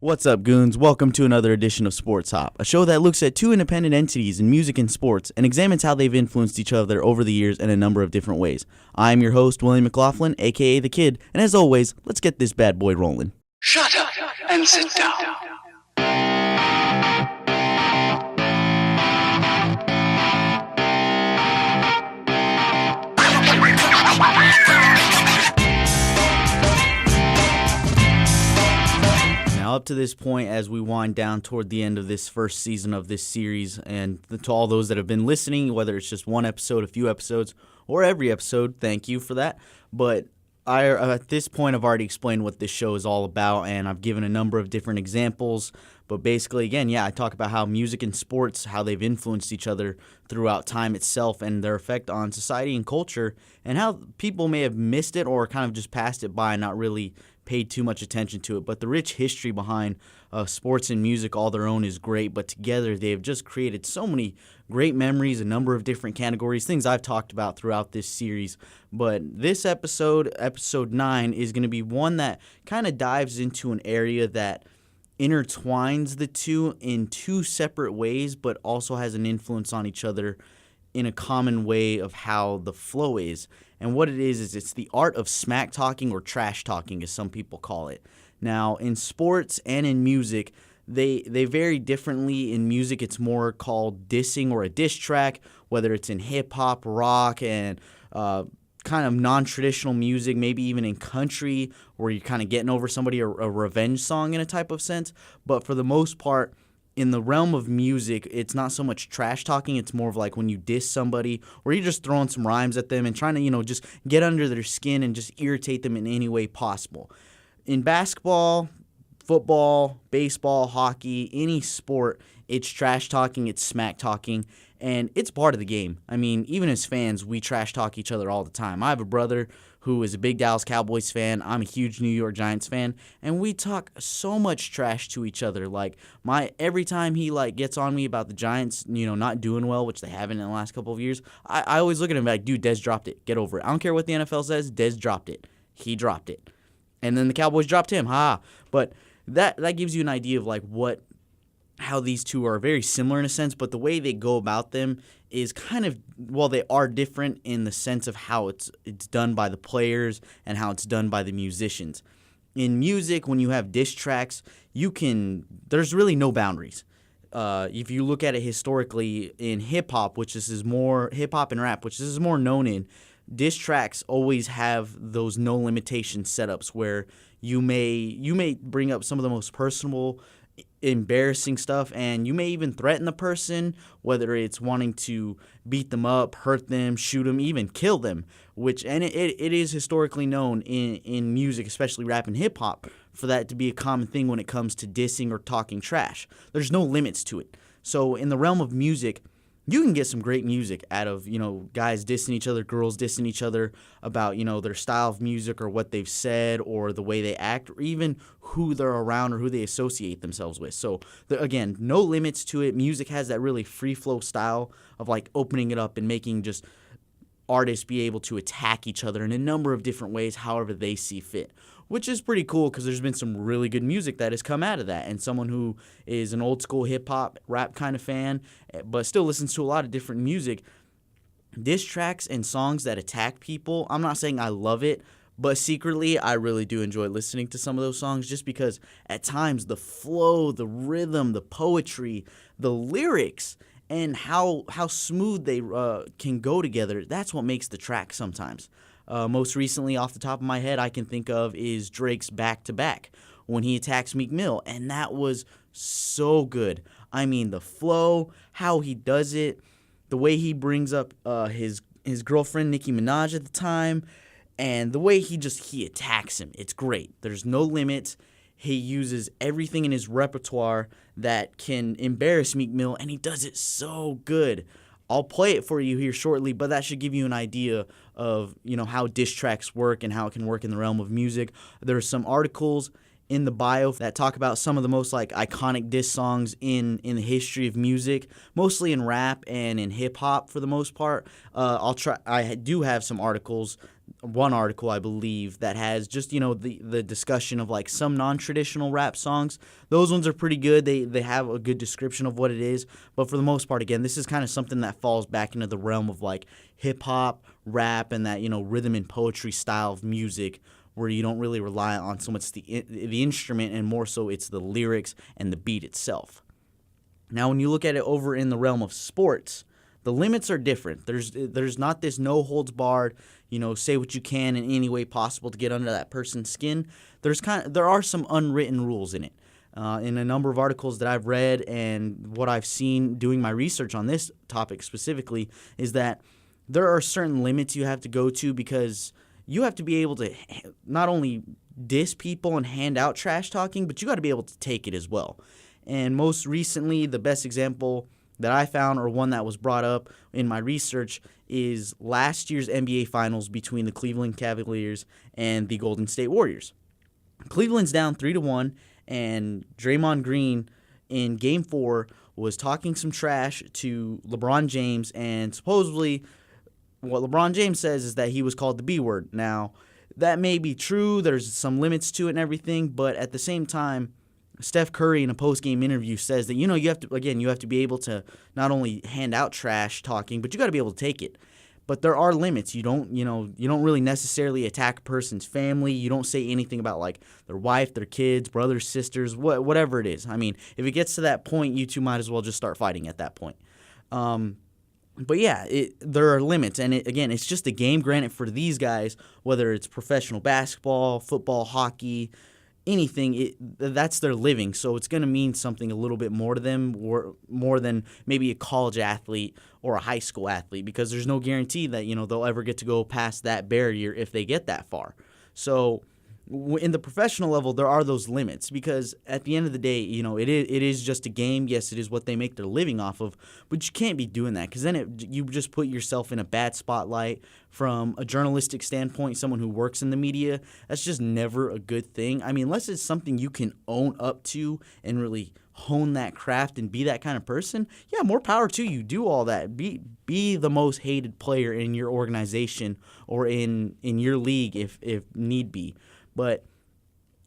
What's up, goons? Welcome to another edition of Sports Hop, a show that looks at two independent entities in music and sports and examines how they've influenced each other over the years in a number of different ways. I'm your host, William McLaughlin, aka The Kid, and as always, let's get this bad boy rolling. Shut up and sit down. Now, up to this point, as we wind down toward the end of this first season of this series, and to all those that have been listening, whether it's just one episode, a few episodes, or every episode, thank you for that. But at this point, I've already explained what this show is all about, and I've given a number of different examples. But basically, again, I talk about how music and sports, how they've influenced each other throughout time itself and their effect on society and culture, and how people may have missed it or kind of just passed it by and not really paid too much attention to it. But the rich history behind sports and music all their own is great, but together they have just created so many great memories, a number of different categories, things I've talked about throughout this series. But this episode 9, is going to be one that kind of dives into an area that intertwines the two in two separate ways, but also has an influence on each other in a common way of how the flow is. And what it is it's the art of smack talking, or trash talking as some people call it. Now, in sports and in music, they vary differently. In music, it's more called dissing or a diss track, whether it's in hip-hop, rock, and kind of non-traditional music, maybe even in country, where you're kind of getting over somebody, a revenge song in a type of sense. But for the most part, in the realm of music, it's not so much trash talking. It's more of like when you diss somebody, or you're just throwing some rhymes at them and trying to, just get under their skin and just irritate them in any way possible. In basketball, football, baseball, hockey, any sport, it's trash talking, it's smack talking, and it's part of the game. I mean, even as fans, we trash talk each other all the time. I have a brother who is a big Dallas Cowboys fan. I'm a huge New York Giants fan, and we talk so much trash to each other. Like, every time he gets on me about the Giants, not doing well, which they haven't in the last couple of years, I always look at him like, dude, Dez dropped it. Get over it. I don't care what the NFL says. Dez dropped it. He dropped it. And then the Cowboys dropped him. But that gives you an idea of how these two are very similar in a sense, but the way they go about them is kind of, they are different in the sense of how it's done by the players and how it's done by the musicians. In music, when you have diss tracks, there's really no boundaries. If you look at it historically in hip-hop, which this is more hip-hop and rap, which this is more known in, diss tracks always have those no limitation setups where you may bring up some of the most personal, embarrassing stuff, and you may even threaten the person, whether it's wanting to beat them up, hurt them, shoot them, even kill them, it is historically known in music, especially rap and hip-hop, for that to be a common thing when it comes to dissing or talking trash. There's no limits to it. So in the realm of music, you can get some great music out of, guys dissing each other, girls dissing each other about, their style of music or what they've said or the way they act, or even who they're around or who they associate themselves with. So, again, no limits to it. Music has that really free-flow style of, opening it up and making just artists be able to attack each other in a number of different ways, however they see fit, which is pretty cool because there's been some really good music that has come out of that. And someone who is an old-school hip-hop, rap kind of fan, but still listens to a lot of different music, diss tracks and songs that attack people, I'm not saying I love it, but secretly I really do enjoy listening to some of those songs just because at times the flow, the rhythm, the poetry, the lyrics, and how smooth they can go together, that's what makes the track sometimes. Most recently, off the top of my head, I can think of is Drake's Back to Back when he attacks Meek Mill, and that was so good. I mean, the flow, how he does it, the way he brings up his girlfriend, Nicki Minaj at the time, and the way he attacks him. It's great. There's no limits. He uses everything in his repertoire that can embarrass Meek Mill, and he does it so good. I'll play it for you here shortly, but that should give you an idea of, how diss tracks work and how it can work in the realm of music. There are some articles in the bio that talk about some of the most iconic diss songs in the history of music, mostly in rap and in hip hop for the most part. I do have some articles one article, I believe, that has just, the discussion of like some non-traditional rap songs. Those ones are pretty good. They have a good description of what it is. But for the most part, again, this is kind of something that falls back into the realm of like hip hop, rap, and that, rhythm and poetry style of music, where you don't really rely on so much the instrument, and more so it's the lyrics and the beat itself. Now, when you look at it over in the realm of sports, the limits are different. There's not this no holds barred, say what you can in any way possible to get under that person's skin. There are some unwritten rules in it. In a number of articles that I've read and what I've seen doing my research on this topic specifically is that there are certain limits you have to go to, because you have to be able to not only diss people and hand out trash talking, but you got to be able to take it as well. And most recently, the best example that I found, or one that was brought up in my research, is last year's NBA Finals between the Cleveland Cavaliers and the Golden State Warriors. Cleveland's down 3-1, and Draymond Green in Game 4 was talking some trash to LeBron James, and supposedly what LeBron James says is that he was called the B word. Now, that may be true. There's some limits to it and everything, but at the same time, Steph Curry in a post-game interview says that, you have to be able to not only hand out trash talking, but you got to be able to take it. But there are limits. You don't really necessarily attack a person's family. You don't say anything about like their wife, their kids, brothers, sisters, whatever it is. I mean, if it gets to that point, you two might as well just start fighting at that point. But yeah, there are limits, and it's just a game. Granted, for these guys, whether it's professional basketball, football, hockey, anything, that's their living, so it's going to mean something a little bit more to them, or more than maybe a college athlete or a high school athlete, because there's no guarantee that they'll ever get to go past that barrier if they get that far. So in the professional level, there are those limits, because at the end of the day, it is just a game. Yes, it is what they make their living off of, but you can't be doing that, because then you just put yourself in a bad spotlight from a journalistic standpoint, someone who works in the media. That's just never a good thing. I mean, unless it's something you can own up to and really hone that craft and be that kind of person, yeah, more power to you. Do all that. Be the most hated player in your organization or in your league if need be. But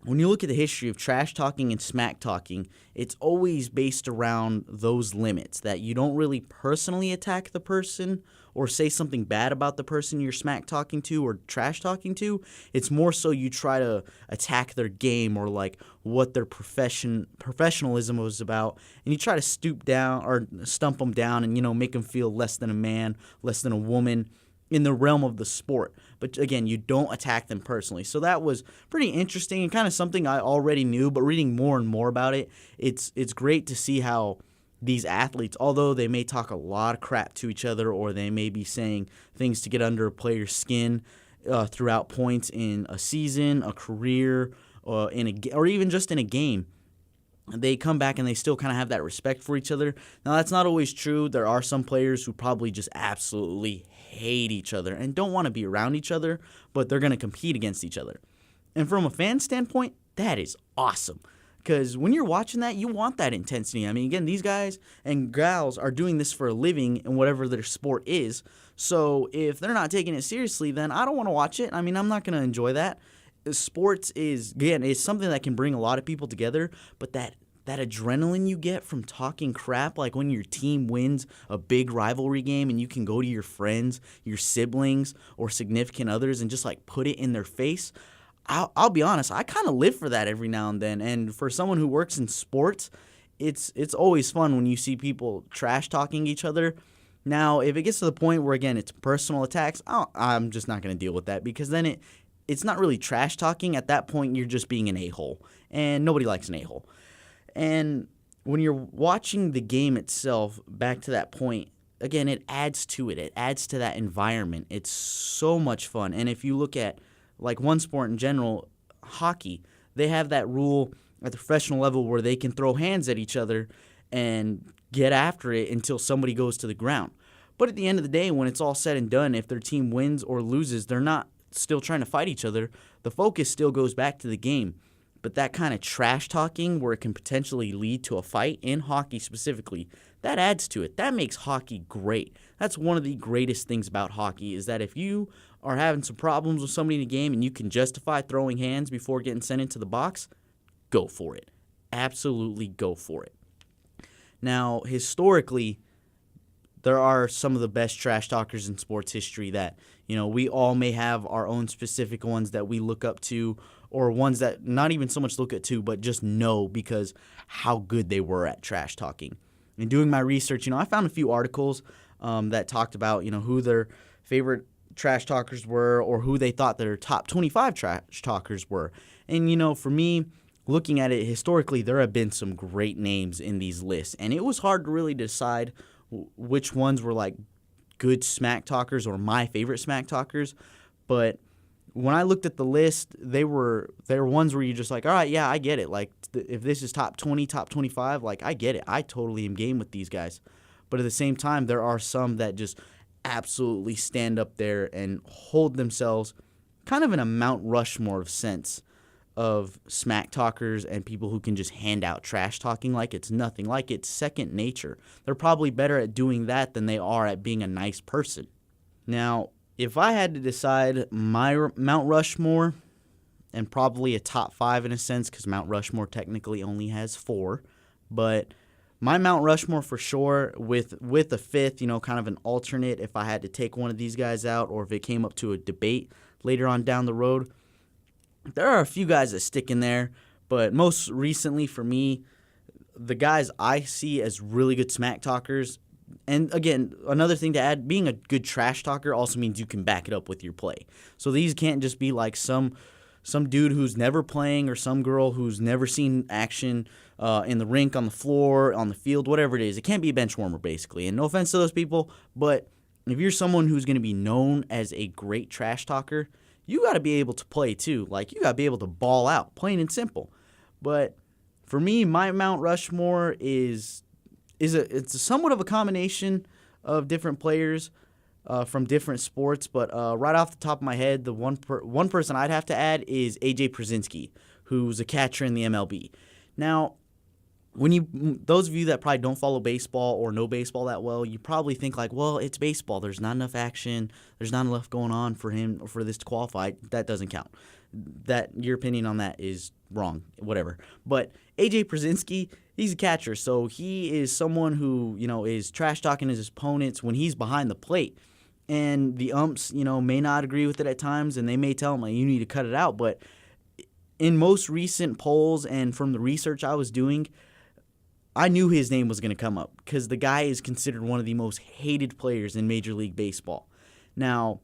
when you look at the history of trash talking and smack talking, it's always based around those limits, that you don't really personally attack the person or say something bad about the person you're smack talking to or trash talking to. It's more so you try to attack their game, or like what their professionalism was about, and you try to stoop down or stump them down and make them feel less than a man, less than a woman in the realm of the sport. But again, you don't attack them personally. So that was pretty interesting and kind of something I already knew, but reading more and more about it, it's great to see how these athletes, although they may talk a lot of crap to each other, or they may be saying things to get under a player's skin throughout points in a season, a career, or even just in a game, they come back and they still kind of have that respect for each other. Now, that's not always true. There are some players who probably just absolutely hate each other and don't want to be around each other, but they're going to compete against each other. And from a fan standpoint, that is awesome, because when you're watching that, you want that intensity. I mean, again, these guys and gals are doing this for a living in whatever their sport is. So if they're not taking it seriously, then I don't want to watch it. I mean, I'm not going to enjoy that. Sports is something that can bring a lot of people together, but that adrenaline you get from talking crap, like when your team wins a big rivalry game and you can go to your friends, your siblings, or significant others and just like put it in their face, I'll be honest, I kind of live for that every now and then. And for someone who works in sports, it's always fun when you see people trash talking each other. Now, if it gets to the point where, again, it's personal attacks, I'm just not going to deal with that, because then it's not really trash talking. At that point, you're just being an a-hole, and nobody likes an a-hole. And when you're watching the game itself, back to that point, again, it adds to it. It adds to that environment. It's so much fun. And if you look at, like, one sport in general, hockey, they have that rule at the professional level where they can throw hands at each other and get after it until somebody goes to the ground. But at the end of the day, when it's all said and done, if their team wins or loses, they're not still trying to fight each other. The focus still goes back to the game. But that kind of trash talking where it can potentially lead to a fight in hockey specifically, that adds to it. That makes hockey great. That's one of the greatest things about hockey is that if you are having some problems with somebody in a game and you can justify throwing hands before getting sent into the box, go for it. Absolutely go for it. Now, historically, there are some of the best trash talkers in sports history that, we all may have our own specific ones that we look up to, or ones that not even so much look at to, but just know because how good they were at trash talking. In doing my research, I found a few articles that talked about, who their favorite trash talkers were or who they thought their top 25 trash talkers were. And, for me, looking at it historically, there have been some great names in these lists, and it was hard to really decide which ones were like good smack talkers or my favorite smack talkers. But when I looked at the list, they were ones where you're just like, all right, yeah, I get it. Like, if this is top 20, top 25, like, I get it. I totally am game with these guys. But at the same time, there are some that just absolutely stand up there and hold themselves kind of in a Mount Rushmore of sense of smack talkers and people who can just hand out trash talking like it's nothing, like it's second nature. They're probably better at doing that than they are at being a nice person. Now, if I had to decide my Mount Rushmore, and probably a top 5 in a sense, because Mount Rushmore technically only has 4, but my Mount Rushmore for sure, with a fifth, kind of an alternate if I had to take one of these guys out or if it came up to a debate later on down the road, there are a few guys that stick in there, but most recently for me, the guys I see as really good smack talkers, and again, another thing to add, being a good trash talker also means you can back it up with your play. So these can't just be like some dude who's never playing or some girl who's never seen action in the rink, on the floor, on the field, whatever it is. It can't be a bench warmer, basically. And no offense to those people, but if you're someone who's going to be known as a great trash talker, you got to be able to play too. Like, you got to be able to ball out, plain and simple. But for me, my Mount Rushmore it's somewhat of a combination of different players from different sports. But right off the top of my head, the one person I'd have to add is A.J. Przinsky, who's a catcher in the MLB. Now, those of you that probably don't follow baseball or know baseball that well, you probably think like, well, it's baseball. There's not enough action. There's not enough going on for him or for this to qualify. That doesn't count. Your opinion on that is wrong. Whatever. But A.J. Przinsky, he's a catcher, so he is someone who is trash talking his opponents when he's behind the plate, and the umps may not agree with it at times, and they may tell him like, you need to cut it out. But in most recent polls and from the research I was doing, I knew his name was going to come up because the guy is considered one of the most hated players in Major League Baseball. Now,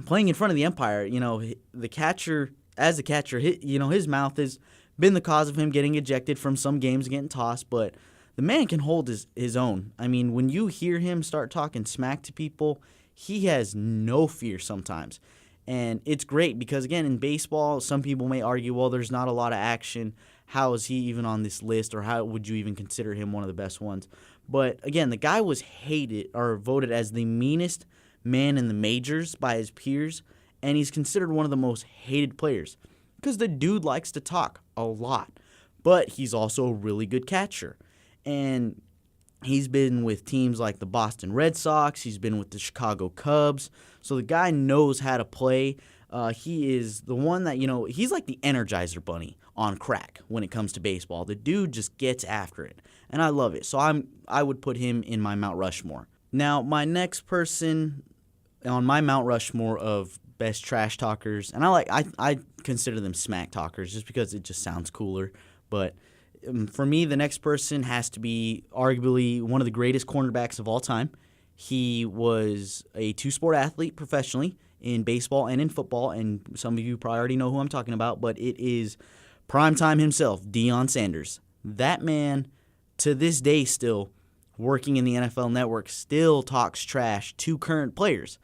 playing in front of the umpire, the catcher, his mouth has been the cause of him getting ejected from some games and getting tossed, but the man can hold his own. I mean, when you hear him start talking smack to people, he has no fear sometimes. And it's great because, again, in baseball, some people may argue, well, there's not a lot of action. How is he even on this list, or how would you even consider him one of the best ones? But, again, the guy was hated or voted as the meanest man in the majors by his peers, and he's considered one of the most hated players because the dude likes to talk a lot. But he's also a really good catcher. And he's been with teams like the Boston Red Sox. He's been with the Chicago Cubs. So the guy knows how to play. He is the one that, he's like the Energizer Bunny on crack when it comes to baseball. The dude just gets after it, and I love it. So I would put him in my Mount Rushmore. Now, my next person on my Mount Rushmore of best trash talkers, and I consider them smack talkers just because it just sounds cooler, but for me, the next person has to be arguably one of the greatest cornerbacks of all time. He was a two-sport athlete professionally in baseball and in football, and some of you probably already know who I'm talking about, but it is primetime himself, Deion Sanders. That man, to this day still, working in the NFL Network, still talks trash to current players,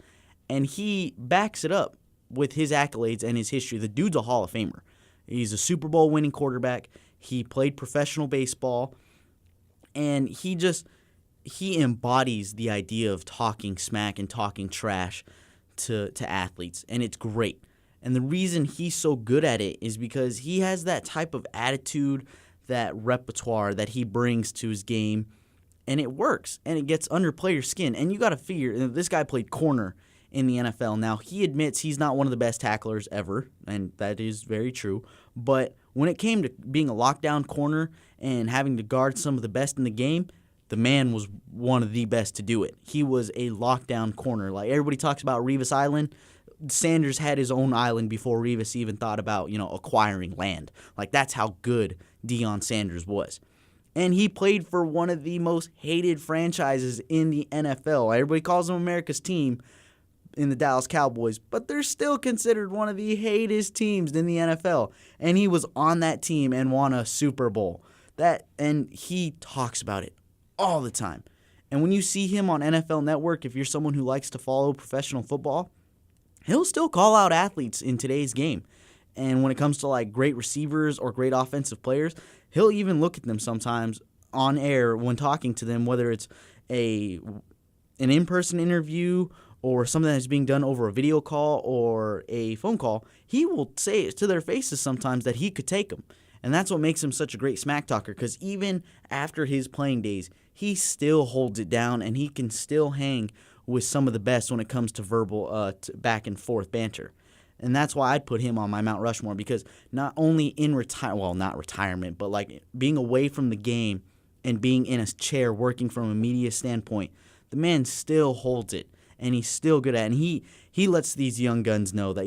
and he backs it up with his accolades and his history. The dude's a Hall of Famer. He's a Super Bowl winning quarterback. He played professional baseball, and he embodies the idea of talking smack and talking trash to athletes, and it's great. And the reason he's so good at it is because he has that type of attitude, that repertoire that he brings to his game, and it works, and it gets under players' skin. And you got to figure, this guy played corner in the NFL. Now, he admits he's not one of the best tacklers ever, and that is very true. But when it came to being a lockdown corner and having to guard some of the best in the game, the man was one of the best to do it. He was a lockdown corner. Like everybody talks about Revis Island, Sanders had his own island before Revis even thought about, acquiring land. Like that's how good Deion Sanders was. And he played for one of the most hated franchises in the NFL. Everybody calls them America's team in the Dallas Cowboys, but they're still considered one of the hated teams in the NFL. And he was on that team and won a Super Bowl. And he talks about it all the time. And when you see him on NFL Network, if you're someone who likes to follow professional football, he'll still call out athletes in today's game. And when it comes to like great receivers or great offensive players, he'll even look at them sometimes on air when talking to them, whether it's an in-person interview or something that's being done over a video call or a phone call. He will say it to their faces sometimes that he could take them. And that's what makes him such a great smack talker, because even after his playing days, he still holds it down and he can still hang with some of the best when it comes to verbal back and forth banter. And that's why I'd put him on my Mount Rushmore, because not only in not retirement, but like being away from the game and being in a chair working from a media standpoint, the man still holds it and he's still good at it. And he lets these young guns know that,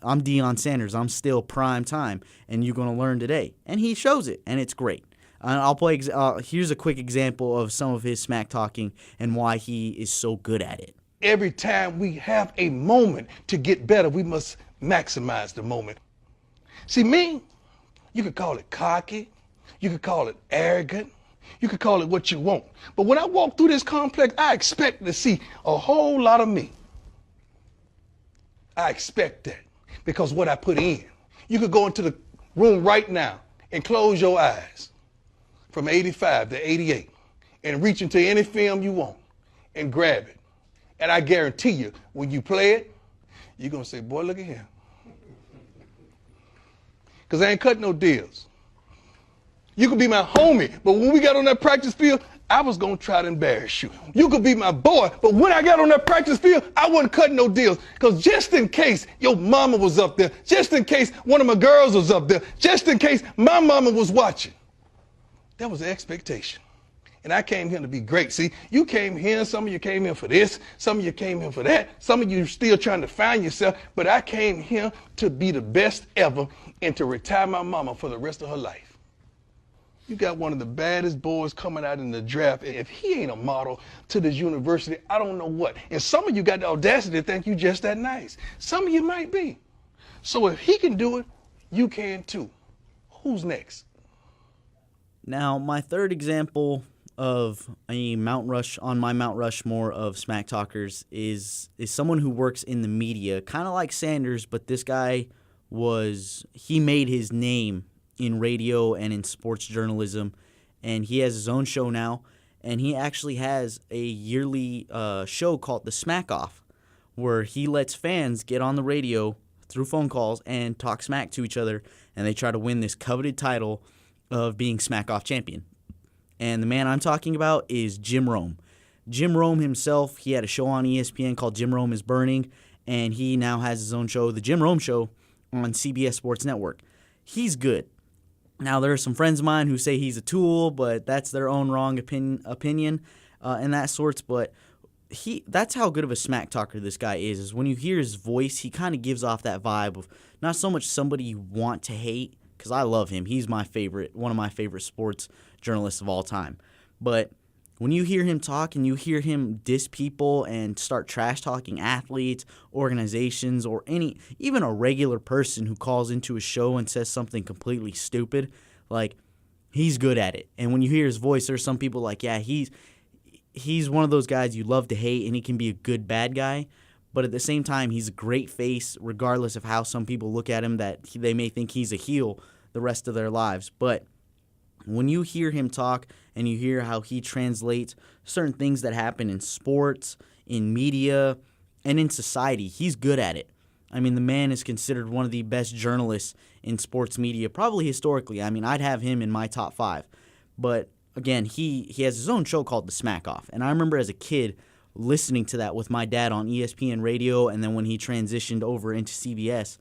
I'm Deion Sanders, I'm still prime time and you're going to learn today. And he shows it, and it's great. I'll play. Here's a quick example of some of his smack talking and why he is so good at it. Every time we have a moment to get better, we must maximize the moment. See, me, you could call it cocky, you could call it arrogant, you could call it what you want. But when I walk through this complex, I expect to see a whole lot of me. I expect that because what I put in. You could go into the room right now and close your eyes from 85 to 88 and reach into any film you want and grab it. And I guarantee you, when you play it, you're going to say, boy, look at him. Because I ain't cutting no deals. You could be my homie, but when we got on that practice field, I was going to try to embarrass you. You could be my boy, but when I got on that practice field, I wasn't cutting no deals. Because just in case your mama was up there, just in case one of my girls was up there, just in case my mama was watching, that was the expectation. And I came here to be great. See, you came here, some of you came here for this, some of you came here for that, some of you still trying to find yourself, but I came here to be the best ever and to retire my mama for the rest of her life. You got one of the baddest boys coming out in the draft. If he ain't a model to this university, I don't know what. And some of you got the audacity to think you just that nice. Some of you might be. So if he can do it, you can too. Who's next? Now, my third example of a on my Mount Rushmore of smack talkers is someone who works in the media, kind of like Sanders, but this guy he made his name in radio and in sports journalism, and he has his own show now, and he actually has a yearly show called The Smack Off, where he lets fans get on the radio through phone calls and talk smack to each other, and they try to win this coveted title of being Smack Off champion. And the man I'm talking about is Jim Rome. Jim Rome himself, he had a show on ESPN called Jim Rome is Burning, and he now has his own show, The Jim Rome Show, on CBS Sports Network. He's good. Now, there are some friends of mine who say he's a tool, but that's their own wrong opinion and that sorts. But that's how good of a smack talker this guy is when you hear his voice, he kind of gives off that vibe of not so much somebody you want to hate, because I love him. He's my favorite, one of my favorite sports journalists of all time. But when you hear him talk and you hear him diss people and start trash talking athletes, organizations, or even a regular person who calls into a show and says something completely stupid, like, he's good at it. And when you hear his voice, there's some people like, yeah, he's one of those guys you love to hate, and he can be a good bad guy. But at the same time, he's a great face, regardless of how some people look at him, that they may think he's a heel the rest of their lives. But when you hear him talk and you hear how he translates certain things that happen in sports, in media, and in society, he's good at it. I mean, the man is considered one of the best journalists in sports media, probably historically. I mean, I'd have him in my top 5. But again, he has his own show called The Smack Off. And I remember as a kid listening to that with my dad on ESPN radio, and then when he transitioned over into CBS,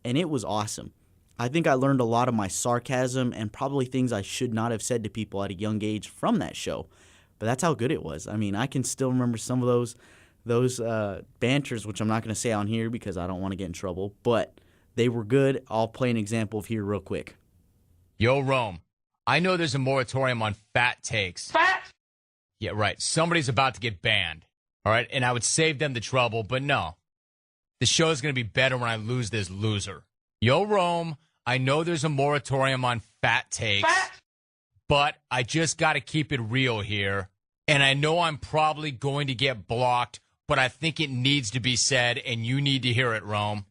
and it was awesome. I think I learned a lot of my sarcasm and probably things I should not have said to people at a young age from that show. But that's how good it was. I mean, I can still remember some of those banters, which I'm not going to say on here because I don't want to get in trouble, but they were good. I'll play an example of here real quick. Yo, Rome, I know there's a moratorium on fat takes. Fat? Yeah, right. Somebody's about to get banned. All right, and I would save them the trouble, but no. The show's going to be better when I lose this loser. Yo, Rome, I know there's a moratorium on fat takes, but I just got to keep it real here. And I know I'm probably going to get blocked, but I think it needs to be said, and you need to hear it, Rome.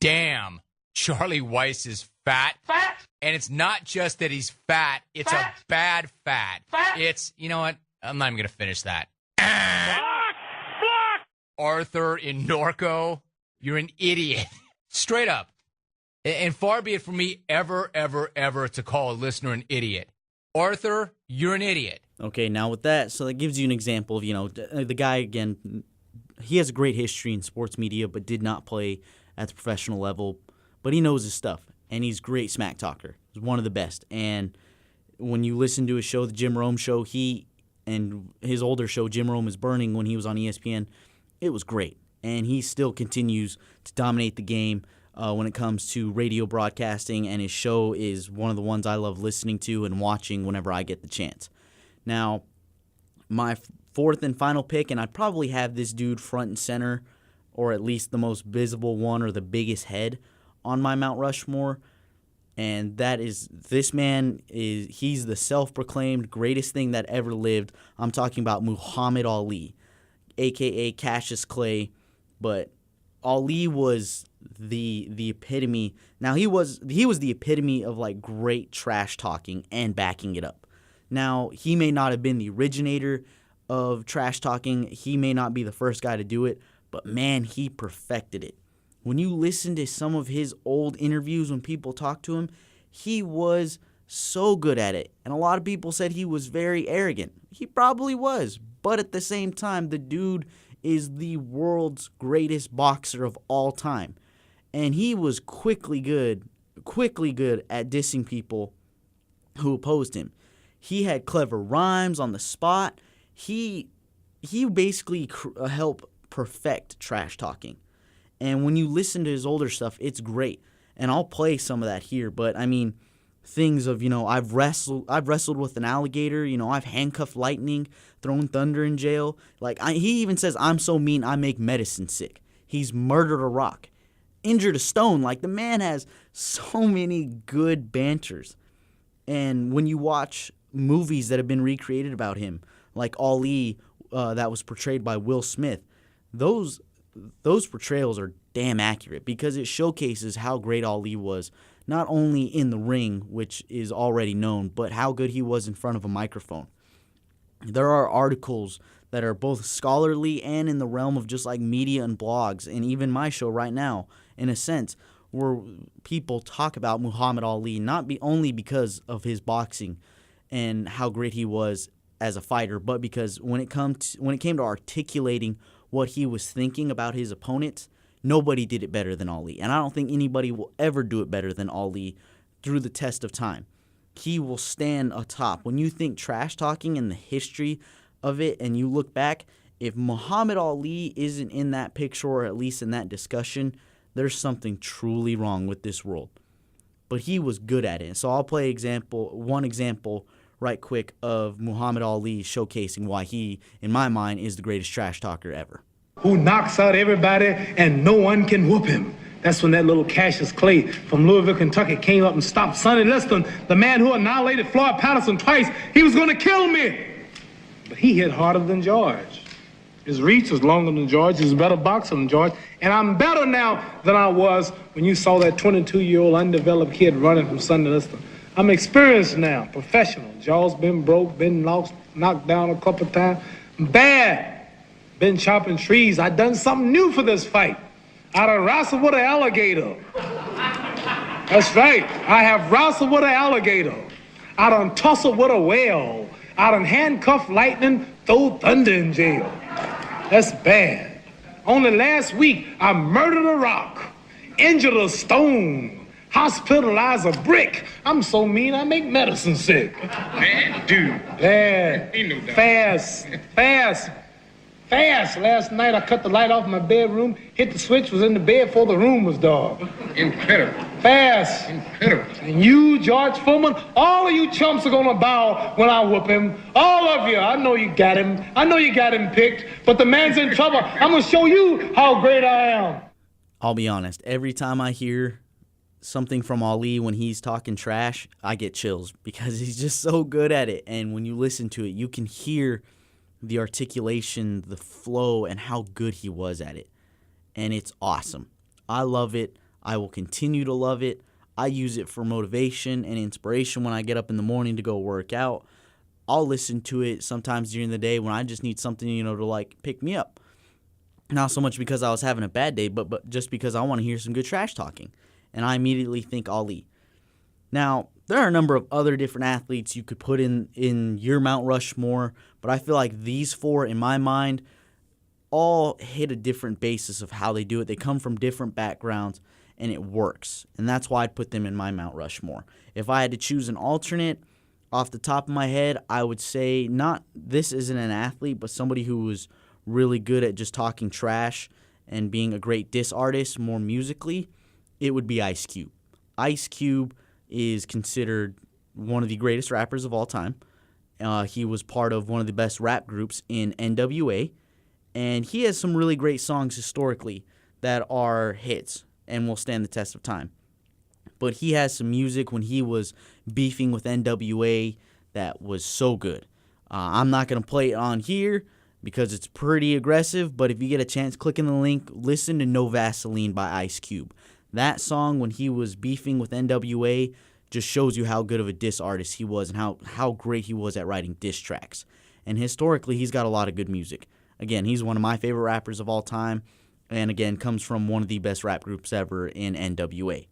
Damn, Charlie Weiss is fat. Fat? And it's not just that he's fat, it's Fat? a bad fat. Fat? It's, you know what? I'm not even going to finish that. Block! Arthur in Norco, you're an idiot. Straight up. And far be it from me ever, ever, ever to call a listener an idiot. Arthur, you're an idiot. Okay, now with that, so that gives you an example of, the guy, again, he has a great history in sports media, but did not play at the professional level. But he knows his stuff, and he's a great smack talker. He's one of the best. And when you listen to his show, the Jim Rome Show, he and his older show, Jim Rome is Burning, when he was on ESPN, it was great. And he still continues to dominate the game when it comes to radio broadcasting, and his show is one of the ones I love listening to and watching whenever I get the chance. Now, my fourth and final pick, and I'd probably have this dude front and center, or at least the most visible one or the biggest head on my Mount Rushmore, and that is, this man he's the self-proclaimed greatest thing that ever lived. I'm talking about Muhammad Ali, a.k.a. Cassius Clay, but Ali was the epitome. Now, he was the epitome of, like, great trash talking and backing it up. Now, he may not have been the originator of trash talking. He may not be the first guy to do it, but man, he perfected it. When you listen to some of his old interviews when people talk to him, he was so good at it. And a lot of people said he was very arrogant. He probably was, but at the same time, the dude is the world's greatest boxer of all time. And he was quickly good at dissing people who opposed him. He had clever rhymes on the spot. He basically helped perfect trash talking. And when you listen to his older stuff, it's great. And I'll play some of that here. But, I mean, things of, I've wrestled with an alligator. I've handcuffed lightning, thrown thunder in jail. Like, he even says, I'm so mean I make medicine sick. He's murdered a rock, injured a stone. Like, the man has so many good banters. And when you watch movies that have been recreated about him, like Ali, that was portrayed by Will Smith, those portrayals are damn accurate because it showcases how great Ali was, not only in the ring, which is already known, but how good he was in front of a microphone. There are articles that are both scholarly and in the realm of just like media and blogs, and even my show right now, in a sense, where people talk about Muhammad Ali not only because of his boxing and how great he was as a fighter, but because when it came to articulating what he was thinking about his opponents, nobody did it better than Ali. And I don't think anybody will ever do it better than Ali through the test of time. He will stand atop. When you think trash talking and the history of it and you look back, if Muhammad Ali isn't in that picture or at least in that discussion, there's something truly wrong with this world. But he was good at it. So I'll play one example right quick of Muhammad Ali showcasing why he, in my mind, is the greatest trash talker ever. Who knocks out everybody and no one can whoop him. That's when that little Cassius Clay from Louisville, Kentucky came up and stopped Sonny Liston, the man who annihilated Floyd Patterson twice. He was going to kill me. But he hit harder than George. His reach was longer than George. He was a better boxer than George. And I'm better now than I was when you saw that 22-year-old undeveloped kid running from Sonny Liston. I'm experienced now, professional. Jaw's been broke, been lost, knocked down a couple times. Bad. Been chopping trees. I done something new for this fight. I done wrestled with an alligator. That's right. I have wrestled with an alligator. I done tussled with a whale. I done handcuffed lightning, throw thunder in jail. That's bad. Only last week, I murdered a rock, injured a stone, hospitalized a brick. I'm so mean, I make medicine sick. Man, dude. Bad. Ain't no doubt. Fast. Last night, I cut the light off my bedroom, hit the switch, was in the bed before the room was dark. Incredible. Fast. Incredible. And you, George Foreman, all of you chumps are gonna bow when I whoop him. All of you. I know you got him. I know you got him picked, but the man's in trouble. I'm gonna show you how great I am. I'll be honest, every time I hear something from Ali when he's talking trash, I get chills because he's just so good at it. And when you listen to it, you can hear the articulation, the flow, and how good he was at it. And it's awesome. I love it. I will continue to love it. I use it for motivation and inspiration when I get up in the morning to go work out. I'll listen to it sometimes during the day when I just need something, to like pick me up. Not so much because I was having a bad day, but just because I want to hear some good trash talking. And I immediately think Ali. Now, there are a number of other different athletes you could put in your Mount Rushmore, but I feel like these four, in my mind, all hit a different basis of how they do it. They come from different backgrounds, and it works. And that's why I'd put them in my Mount Rushmore. If I had to choose an alternate, off the top of my head, I would say this isn't an athlete, but somebody who was really good at just talking trash and being a great diss artist more musically, it would be Ice Cube. Ice Cube is considered one of the greatest rappers of all time. He was part of one of the best rap groups in NWA, and he has some really great songs historically that are hits and will stand the test of time. But he has some music when he was beefing with NWA that was so good. I'm not going to play it on here because it's pretty aggressive, but if you get a chance, click in the link, listen to No Vaseline by Ice Cube. That song, when he was beefing with NWA, just shows you how good of a diss artist he was and how great he was at writing diss tracks. And historically, he's got a lot of good music. Again, he's one of my favorite rappers of all time, and again, comes from one of the best rap groups ever in NWA.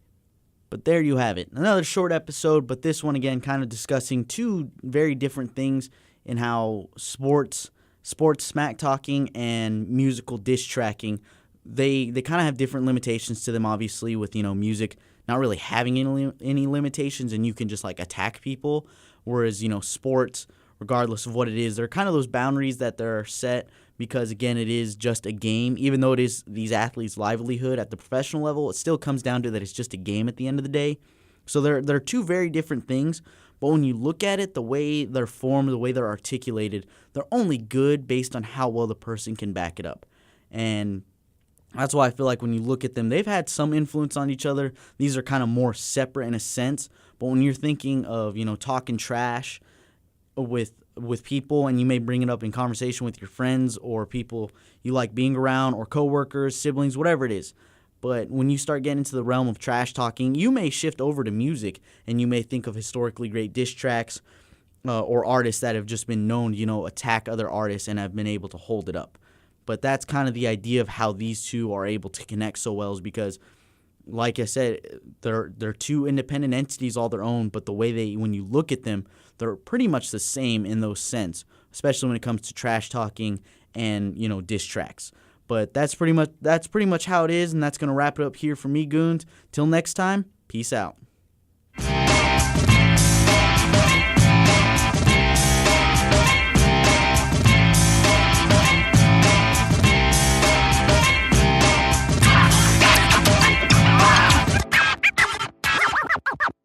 But there you have it. Another short episode, but this one, again, kind of discussing two very different things in how sports smack talking and musical diss tracking, they kind of have different limitations to them, obviously, with, music not really having any limitations and you can just, like, attack people. Whereas, sports, regardless of what it is, there are kind of those boundaries that they're set because, again, it is just a game. Even though it is these athletes' livelihood at the professional level, it still comes down to that it's just a game at the end of the day. So they're two very different things. But when you look at it, the way they're formed, the way they're articulated, they're only good based on how well the person can back it up. And that's why I feel like when you look at them, they've had some influence on each other. These are kind of more separate in a sense. But when you're thinking of, talking trash with people, and you may bring it up in conversation with your friends or people you like being around or coworkers, siblings, whatever it is. But when you start getting into the realm of trash talking, you may shift over to music and you may think of historically great diss tracks or artists that have just been known to, attack other artists and have been able to hold it up. But that's kind of the idea of how these two are able to connect so well is because, like I said, they're two independent entities all their own, but the way when you look at them, they're pretty much the same in those sense, especially when it comes to trash talking and, diss tracks. But that's pretty much how it is, and that's going to wrap it up here for me, Goons. Till next time, peace out.